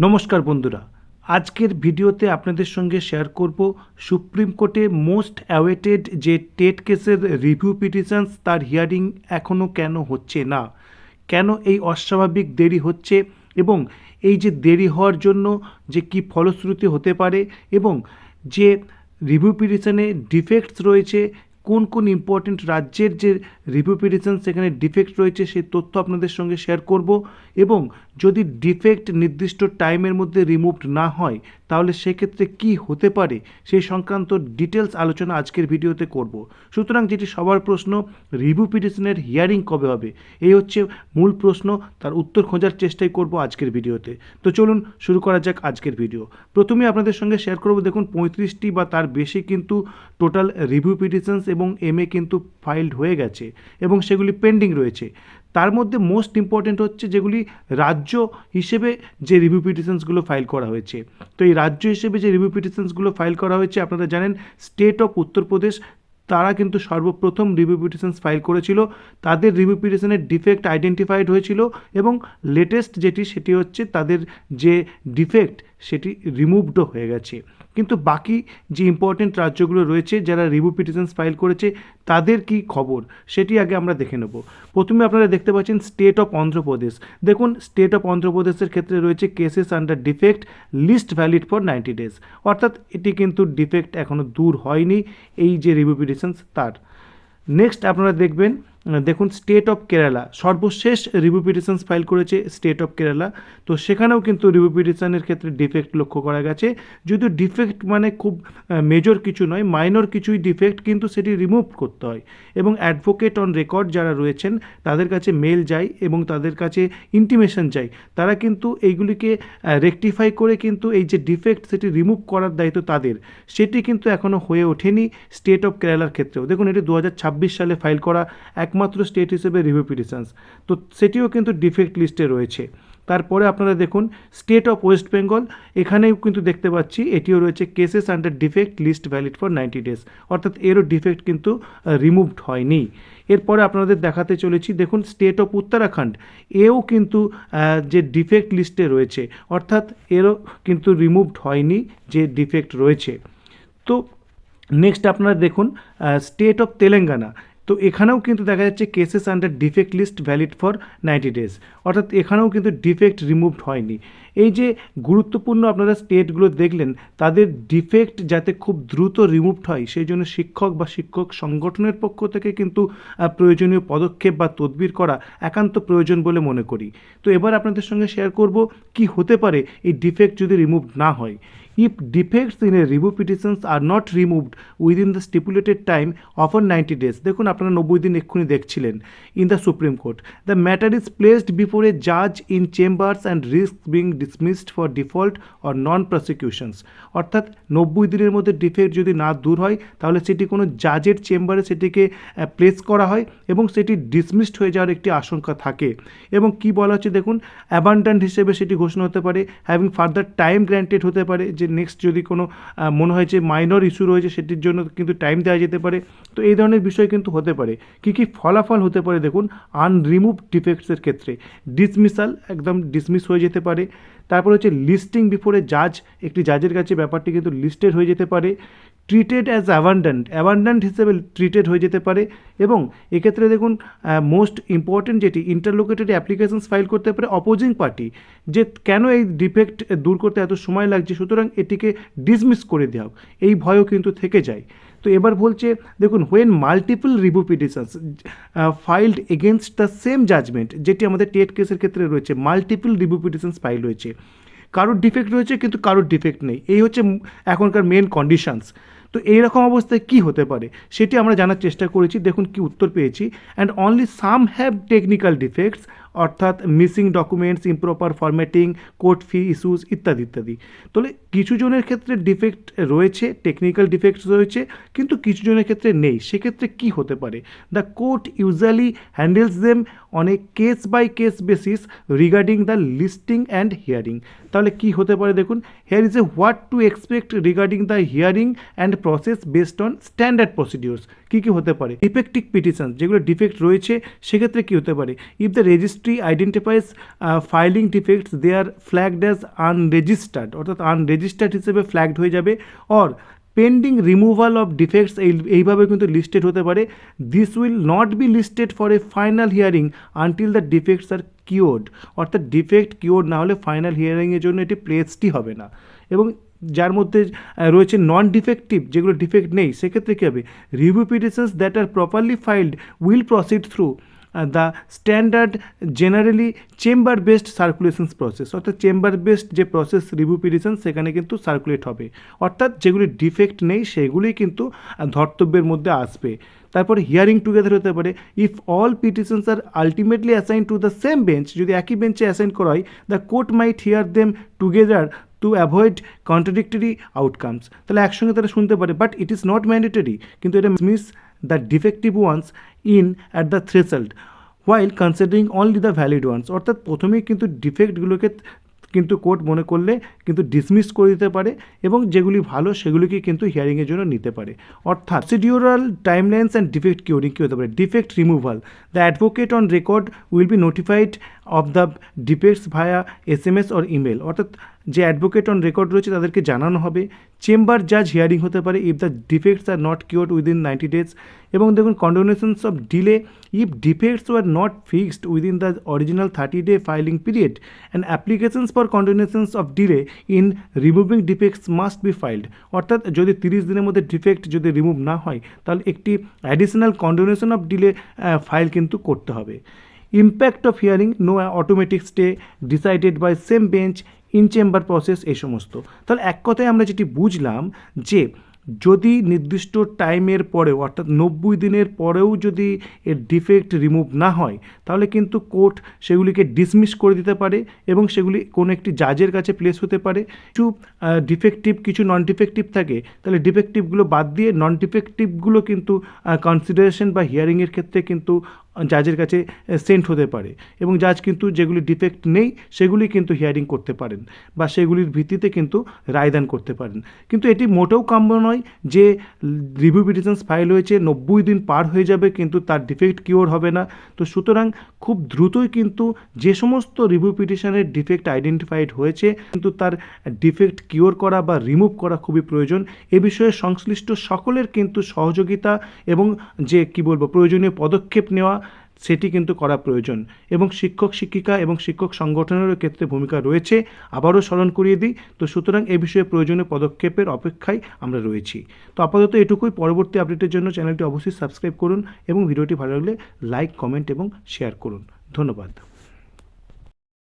নমস্কার বন্ধুরা, আজকের ভিডিওতে আপনাদের সঙ্গে শেয়ার করব সুপ্রিম কোর্টে মোস্ট অ্যাওয়েটেড যে টেট কেসের রিভিউ পিটিশনস তার হিয়ারিং এখনও কেন হচ্ছে না, কেন এই অস্বাভাবিক দেরি হচ্ছে এবং এই যে দেরি হওয়ার জন্য যে কি ফলশ্রুতি হতে পারে এবং যে রিভিউ পিটিশনে ডিফেক্টস রয়েছে, কোন কোন ইম্পর্টেন্ট রাজ্যের যে রিভিউ পিটিশন সেখানে ডিফেক্ট রয়েছে সেই তথ্য আপনাদের সঙ্গে শেয়ার করব। এবং যদি ডিফেক্ট নির্দিষ্ট টাইমের মধ্যে রিমুভড না হয় তাহলে সেক্ষেত্রে কি হতে পারে সেই সংক্রান্ত ডিটেলস আলোচনা আজকের ভিডিওতে করব। সুতরাং যেটি সবার প্রশ্ন, রিভিউ পিটিশনের হিয়ারিং কবে হবে, এই হচ্ছে মূল প্রশ্ন। তার উত্তর খোঁজার চেষ্টাই করব আজকের ভিডিওতে। তো চলুন শুরু করা যাক আজকের ভিডিও। প্রথমে আপনাদের সঙ্গে শেয়ার করব, দেখুন 35টি বা তার বেশি কিন্তু টোটাল রিভিউ পিটিশনস এবং এমএ কিন্তু ফাইলড হয়ে গেছে এবং সেগুলি পেন্ডিং রয়েছে। তার মধ্যে মোস্ট ইম্পর্ট্যান্ট হচ্ছে যেগুলি রাজ্য হিসেবে যে রিভিউ পিটিশনসগুলো ফাইল করা হয়েছে। তো এই রাজ্য হিসেবে যে রিভিউ পিটিশনসগুলো ফাইল করা হয়েছে, আপনারা জানেন স্টেট অফ উত্তরপ্রদেশ তারা কিন্তু সর্বপ্রথম রিভিউ পিটিশনস ফাইল করেছিল। তাদের রিভিউ পিটিশনের ডিফেক্ট আইডেন্টিফাইড হয়েছিল এবং লেটেস্ট যেটি সেটি হচ্ছে তাদের যে ডিফেক্ট সেটি রিমুভডও হয়ে গেছে। কিন্তু বাকি যে ইম্পর্টেন্ট রাজ্যগুলো রয়েছে যারা রিভিউ পিটিশনস ফাইল করেছে তাদের কি খবর সেটি আগে আমরা দেখে নেব। প্রথমে আপনারা দেখতে পাচ্ছেন স্টেট অফ অন্ধ্রপ্রদেশ। দেখুন স্টেট অফ অন্ধ্রপ্রদেশের ক্ষেত্রে রয়েছে cases under defect list valid for 90 days, অর্থাৎ এটি কিন্তু ডিফেক্ট এখনও দূর হয়নি এই যে রিভিউ পিটিশনস তার। নেক্সট আপনারা দেখুন স্টেট অফ কেরালা সর্বশেষ রিভিউ পিটিশনস ফাইল করেছে স্টেট অফ কেরালা। তো সেখানেও কিন্তু রিভিউ পিটিশনের ক্ষেত্রে ডিফেক্ট লক্ষ্য করা গেছে, যদিও ডিফেক্ট মানে খুব মেজর কিছু নয়, মাইনর কিছুই ডিফেক্ট, কিন্তু সেটি রিমুভ করতে হয় এবং অ্যাডভোকেট অন রেকর্ড যারা রয়েছেন তাদের কাছে মেল যায় এবং তাদের কাছে ইন্টিমেশন যায়, তারা কিন্তু এইগুলিকে রেকটিফাই করে কিন্তু এই যে ডিফেক্ট সেটি রিমুভ করার দায়িত্ব তাদের। সেটি কিন্তু এখনও হয়ে ওঠেনি স্টেট অফ কেরালার ক্ষেত্রেও। দেখুন এটি 2026 সালে ফাইল করা একমাত্র স্টেট হিসেবে রিভিউ পিটিশনস, তো সেটিও কিন্তু ডিফেক্ট লিস্টে রয়েছে। তারপরে আপনারা দেখুন স্টেট অফ ওয়েস্ট বেঙ্গল, এখানেও কিন্তু দেখতে পাচ্ছি এটিও রয়েছে cases under defect list valid for 90 days, অর্থাৎ এরও ডিফেক্ট কিন্তু রিমুভড হয়নি। এরপরে আপনাদের দেখাতে চলেছি, দেখুন স্টেট অফ উত্তরাখণ্ড, এও কিন্তু যে ডিফেক্ট লিস্টে রয়েছে, অর্থাৎ এরও কিন্তু রিমুভড হয়নি যে ডিফেক্ট রয়েছে। তো নেক্সট আপনারা দেখুন স্টেট অফ তেলেঙ্গানা, তো এখানেও কিন্তু দেখা যাচ্ছে cases under defect list valid for 90 days, অর্থাৎ এখানেও কিন্তু ডিফেক্ট রিমুভড হয়নি। এই যে গুরুত্বপূর্ণ আপনারা স্টেটগুলো দেখলেন, তাদের ডিফেক্ট যাতে খুব দ্রুত রিমুভড হয় সেই জন্য শিক্ষক বা শিক্ষক সংগঠনের পক্ষ থেকে কিন্তু প্রয়োজনীয় পদক্ষেপ বা তদবির করা একান্ত প্রয়োজন বলে মনে করি। তো এবার আপনাদের সঙ্গে শেয়ার করব কি হতে পারে এই ডিফেক্ট যদি রিমুভ না হয়। If defects in a review petitions are not removed within the stipulated time of 90 days, দেখুন আপনারা 90 দিন এক্ষুনি দেখছিলেন, in the Supreme Court, the matter is placed before a judge in chambers and risks being dismissed for default or non-prosecutions, অর্থাৎ 90 দিনের মধ্যে defect যদি না দূর হয় তাহলে সেটি কোনো জাজের চেম্বারে সেটিকে প্লেস করা হয় এবং সেটি ডিসমিসড হয়ে যাওয়ার একটি আশঙ্কা থাকে। এবং কি বলা হচ্ছে দেখুন, অ্যাবান্ডান্ট হিসেবে সেটি ঘোষণা হতে পারে, হ্যাভিং ফার্দার টাইম গ্র্যান্টেড হতে পারে, যে নেক্সট যদি কোনো মনে হয় যে মাইনর ইস্যু রয়েছে সেটির জন্য কিন্তু টাইম দেওয়া যেতে পারে। তো এই ধরনের বিষয় কিন্তু হতে পারে। কী কী ফলাফল হতে পারে দেখুন, আনরিমুভ ডিফেক্টসের ক্ষেত্রে ডিসমিসাল, একদম ডিসমিস হয়ে যেতে পারে। তারপর হচ্ছে লিস্টিং বিফোরে জাজ, একটি জাজের কাছে ব্যাপারটি কিন্তু লিস্টেড হয়ে যেতে পারে। ট্রিটেড অ্যাজ অ্যাবান্ডান্ট হিসেবে ট্রিটেড হয়ে যেতে পারে। এবং এক্ষেত্রে দেখুন মোস্ট ইম্পর্টেন্ট যেটি, ইন্টারলোকেটেড অ্যাপ্লিকেশনস ফাইল করতে পারে অপোজিং পার্টি, যে কেন এই ডিফেক্ট দূর করতে এত সময় লাগছে, সুতরাং এটিকে ডিসমিস করে দেওয়া হোক, এই ভয়ও কিন্তু থেকে যায়। তো এবার বলছে দেখুন, when multiple review petitions filed against the same judgment, যেটি আমাদের টেট কেসের ক্ষেত্রে রয়েছে, মাল্টিপল রিভিউ পিটিশনস ফাইল হয়েছে, কারোর ডিফেক্ট রয়েছে কিন্তু কারোর ডিফেক্ট নেই, এই হচ্ছে এখনকার মেন কন্ডিশনস। তো এইরকম অবস্থায় কি হতে পারে সেটি আমরা জানার চেষ্টা করেছি। দেখুন কি উত্তর পেয়েছি, and only some have technical defects, অর্থাৎ missing documents, improper formatting, court fee issues ইত্যাদি ইত্যাদি। তাহলে কিছু জনের ক্ষেত্রে ডিফেক্ট রয়েছে, টেকনিক্যাল ডিফেক্টস রয়েছে, কিন্তু কিছু জনের ক্ষেত্রে নেই। সেক্ষেত্রে কি হতে পারে, the court usually handles them on a case by case basis regarding the listing and hearing. তাহলে কি হতে পারে দেখুন, here is a what to expect regarding the hearing and process based on standard procedures. কী হতে পারে? Defective petition, যেগুলো defect রয়েছে সেক্ষেত্রে কী হতে পারে? If the registry identifies filing defects they are flagged as unregistered, অর্থাৎ আনরেজিস্টার্ড হিসেবে ফ্ল্যাগড হয়ে যাবে। Or pending removal of defects এইভাবে কিন্তু লিস্টেড হতে পারে। This will not be listed for a final hearing until the defects are cured, অর্থাৎ defect cured না হলে ফাইনাল হিয়ারিংয়ের জন্য এটি প্লেসডই হবে না। এবং যার মধ্যে রয়েছে নন ডিফেক্টিভ, যেগুলো ডিফেক্ট নেই, সেক্ষেত্রে কী হবে? Review petitions that are properly filed will proceed through the standard generally chamber based circulations process, অর্থাৎ চেম্বার বেসড যে প্রসেস রিভিউ পিটিশন সেখানে কিন্তু সার্কুলেট হবে, অর্থাৎ যেগুলি ডিফেক্ট নেই সেগুলি কিন্তু ধর্তব্যের মধ্যে আসবে। তারপরে হিয়ারিং টুগেদার হতে পারে। If all petitions are ultimately assign to the same bench, যদি একই বেঞ্চে অ্যাসাইন করা হয়, the court might hear them together to avoid contradictory outcomes. তাহলে একসঙ্গে তারা শুনতে পারে, but it is not mandatory, কিন্তু এটা miss the defective ones in at the threshold while considering only the valid ones, অর্থাৎ প্রথমেই কিন্তু ডিফেক্টগুলোকে কিন্তু কোর্ট মনে করলে কিন্তু ডিসমিস করে দিতে পারে এবং যেগুলি ভালো সেগুলিকে কিন্তু হিয়ারিংয়ের জন্য নিতে পারে। অর্থাৎ procedural timelines and defect curing কী হতে পারে? Defect removal, the advocate on record will be notified of the defects via SMS or email, অর্থাৎ যে অ্যাডভোকেট অন রেকর্ড রয়েছে তাদেরকে জানানো হবে। চেম্বার জাজ হিয়ারিং হতে পারে if the defects are not cured within 90 days। এবং দেখুন condonations of delay if defects were not fixed within the original 30-day filing period and applications for condonations of delay in removing defects must be filed, অর্থাৎ যদি 30 দিনের মধ্যে defect যদি remove না হয় তাহলে একটি additional condonation of delay file কিন্তু করতে হবে। Impact of hearing, no automatic stay, decided by same bench, in chamber process, এই সমস্ত। তাহলে এক কথায় আমরা যেটি বুঝলাম যে যদি নির্দিষ্ট টাইমের পরেও, অর্থাৎ 90 দিনের পরেও যদি এর ডিফেক্ট রিমুভ না হয় তাহলে কিন্তু কোর্ট সেগুলিকে ডিসমিস করে দিতে পারে এবং সেগুলি কোনো একটি জাজের কাছে প্লেস হতে পারে। কিছু ডিফেক্টিভ, কিছু নন ডিফেক্টিভ থাকে, তাহলে ডিফেক্টিভগুলো বাদ দিয়ে নন ডিফেক্টিভগুলো কিন্তু কনসিডারেশন বা হিয়ারিংয়ের ক্ষেত্রে কিন্তু জাজের কাছে সেন্ট হতে পারে এবং জাজ কিন্তু যেগুলি ডিফেক্ট নেই সেগুলি কিন্তু হিয়ারিং করতে পারেন বা সেগুলির ভিত্তিতে কিন্তু রায়দান করতে পারেন। কিন্তু এটি মোটেও কাম্য নয় যে রিভিউ পিটিশনস ফাইল হয়েছে 90 দিন পার হয়ে যাবে কিন্তু তার ডিফেক্ট কিওর হবে না। তো সুতরাং খুব দ্রুতই কিন্তু যে সমস্ত রিভিউ পিটিশনের ডিফেক্ট আইডেন্টিফাইড হয়েছে কিন্তু তার ডিফেক্ট কিওর করা বা রিমুভ করা খুবই প্রয়োজন। এ বিষয়ে সংশ্লিষ্ট সকলের কিন্তু সহযোগিতা এবং যে প্রয়োজনীয় পদক্ষেপ নেওয়া সেটি কিন্তু করা প্রয়োজন এবং শিক্ষক শিক্ষিকা এবং শিক্ষক সংগঠনেরও ক্ষেত্রে ভূমিকা রয়েছে, আবারও স্মরণ করিয়ে দিই। তো সুতরাং এ বিষয়ে প্রয়োজনীয় পদক্ষেপের অপেক্ষায় আমরা রয়েছি। তো আপাতত এটুকুই। পরবর্তী আপডেটের জন্য চ্যানেলটি অবশ্যই সাবস্ক্রাইব করুন এবং ভিডিওটি ভালো লাগলে লাইক, কমেন্ট এবং শেয়ার করুন। ধন্যবাদ।